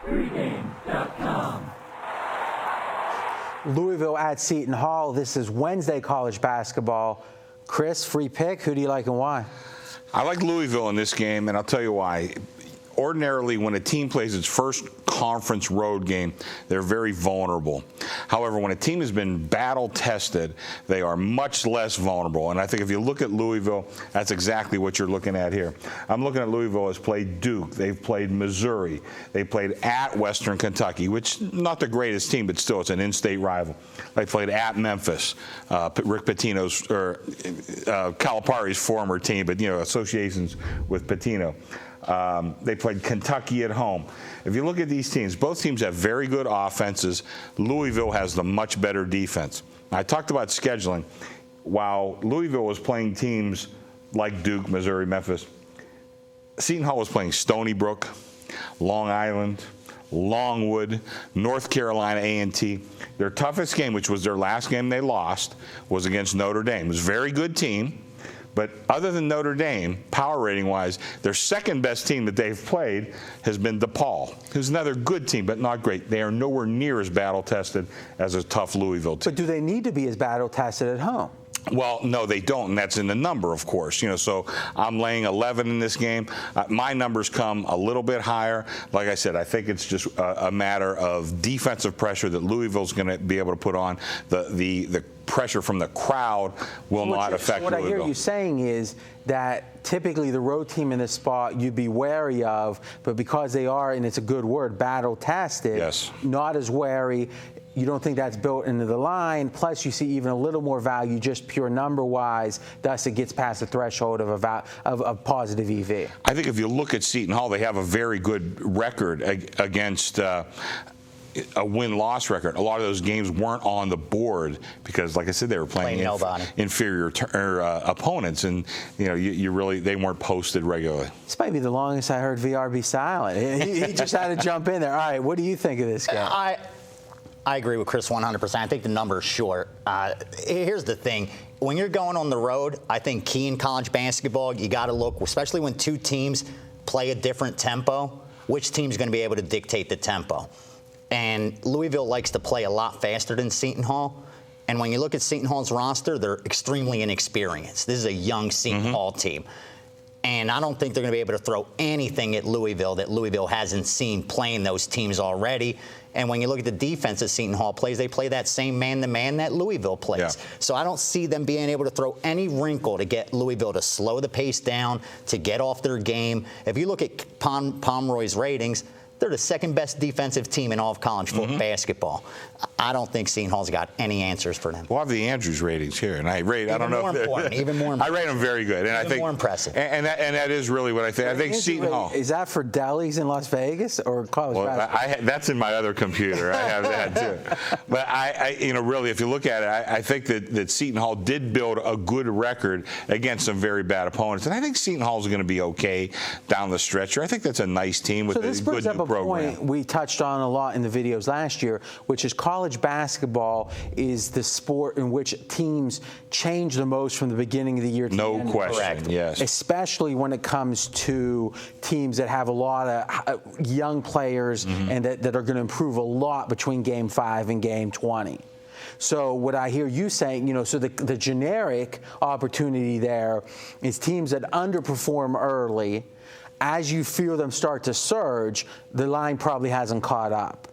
Pregame.com. Louisville at Seton Hall. This is Wednesday college basketball. Chris, free pick. Who do you like and why? I like Louisville in this game, and I'll tell you why. Ordinarily, when a team plays its first conference road game, they're very vulnerable. However, when a team has been battle-tested, they are much less vulnerable. And I think if you look at Louisville, that's exactly what you're looking at here. I'm looking at Louisville has played Duke. They've played Missouri. They played at Western Kentucky, which not the greatest team, but still it's an in-state rival. They played at Memphis, Rick Pitino's, or Calipari's former team, but, associations with Pitino. They played Kentucky at home. If you look at these teams, both teams have very good offenses. Louisville has the much better defense. I talked about scheduling. While Louisville was playing teams like Duke, Missouri, Memphis, Seton Hall was playing Stony Brook, Long Island, Longwood, North Carolina A&T. Their toughest game, which was their last game they lost, was against Notre Dame. It was a very good team. But other than Notre Dame, power rating-wise, their second best team that they've played has been DePaul, who's another good team, but not great. They are nowhere near as battle-tested as a tough Louisville team. But do they need to be as battle-tested at home? Well, no, they don't, and that's in the number, of course. So I'm laying 11 in this game. My numbers come a little bit higher. Like I said, I think it's just a matter of defensive pressure that Louisville's going to be able to put on. The pressure from the crowd will not affect Louisville. What I hear you saying is that typically the road team in this spot you'd be wary of, but because they are, and it's a good word, battle-tested, yes, not as wary. You don't think that's built into the line. Plus, you see even a little more value just pure number-wise. Thus, it gets past the threshold of a positive EV. I think if you look at Seton Hall, they have a very good record against a win-loss record. A lot of those games weren't on the board because, like I said, they were playing inferior opponents, and they weren't posted regularly. This might be the longest I heard VR be silent. He just had to jump in there. All right, what do you think of this guy? I agree with Chris 100%. I think the number's short. Here's the thing. When you're going on the road, I think key in college basketball, you got to look, especially when two teams play a different tempo, which team's going to be able to dictate the tempo. And Louisville likes to play a lot faster than Seton Hall. And when you look at Seton Hall's roster, they're extremely inexperienced. This is a young Seton Hall team. And I don't think they're going to be able to throw anything at Louisville that Louisville hasn't seen playing those teams already. And when you look at the defense that Seton Hall plays, they play that same man-to-man that Louisville plays. Yeah. So I don't see them being able to throw any wrinkle to get Louisville to slow the pace down, to get off their game. If you look at Pomeroy's ratings, they're the second best defensive team in all of college football basketball. I don't think Seton Hall's got any answers for them. We'll have the Andrews ratings here, and I rate. Even I don't know. Even more important. I rate them very good, and even I think more impressive. And that is really what I think. I think Seton Hall. Is that for delis in Las Vegas or college basketball? That's in my other computer. I have that too. But really, if you look at it, I think that Seton Hall did build a good record against some very bad opponents, and I think Seton Hall's going to be okay down the stretch. I think that's a nice team with a good new program. Point we touched on a lot in the videos last year, which is college basketball is the sport in which teams change the most from the beginning of the year to the end. No question. Correct. Yes. Especially when it comes to teams that have a lot of young players and that are going to improve a lot between Game 5 and Game 20. So what I hear you saying, so the generic opportunity there is teams that underperform early. As you feel them start to surge, the line probably hasn't caught up.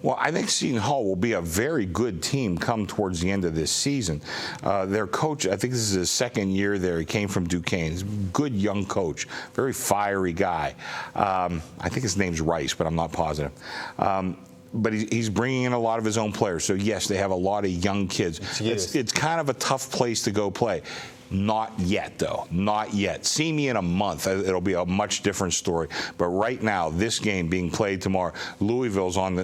Well, I think Seton Hall will be a very good team come towards the end of this season. Their coach, I think this is his second year there. He came from Duquesne. He's a good young coach, very fiery guy. I think his name's Rice, but I'm not positive. But he's bringing in a lot of his own players. So, yes, they have a lot of young kids. It's kind of a tough place to go play. Not yet, though. Not yet. See me in a month. It'll be a much different story. But right now, this game being played tomorrow, Louisville's on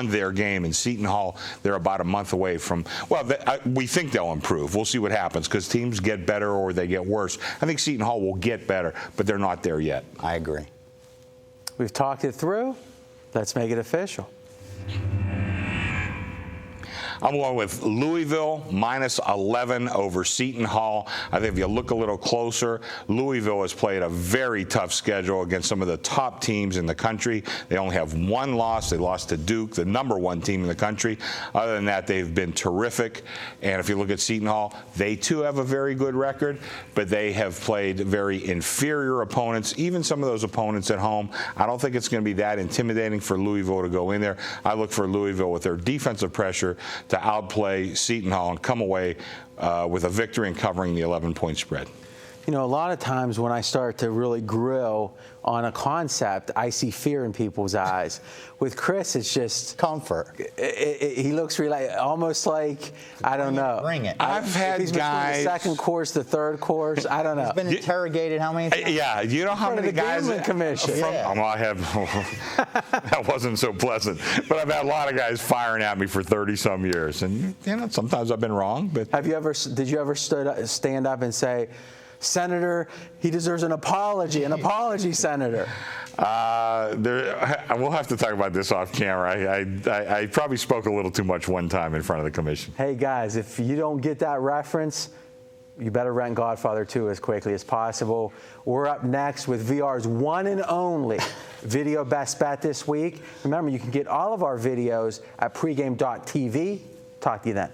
their game, and Seton Hall, they're about a month away from. Well, we think they'll improve. We'll see what happens because teams get better or they get worse. I think Seton Hall will get better, but they're not there yet. I agree. We've talked it through. Let's make it official. I'm going with Louisville minus 11 over Seton Hall. I think if you look a little closer, Louisville has played a very tough schedule against some of the top teams in the country. They only have one loss. They lost to Duke, the #1 team in the country. Other than that, they've been terrific. And if you look at Seton Hall, they too have a very good record, but they have played very inferior opponents, even some of those opponents at home. I don't think it's going to be that intimidating for Louisville to go in there. I look for Louisville with their defensive pressure to outplay Seton Hall and come away with a victory and covering the 11-point spread. You know, a lot of times when I start to really grill on a concept, I see fear in people's eyes. With Chris, it's just comfort. He looks almost like, I don't know. Bring it. I've had he's guys. The second course, the third course, I don't know. He's been interrogated how many times? Yeah, you know how many guys. Gambling Commission. Well, I have. That wasn't so pleasant, but I've had a lot of guys firing at me for 30-some years, and you know sometimes I've been wrong. But did you ever stand up and say, Senator, he deserves an apology, Senator? We'll have to talk about this off camera. I probably spoke a little too much one time in front of the commission. Hey, guys, if you don't get that reference, you better rent Godfather 2 as quickly as possible. We're up next with VR's one and only video best bet this week. Remember, you can get all of our videos at pregame.tv. Talk to you then.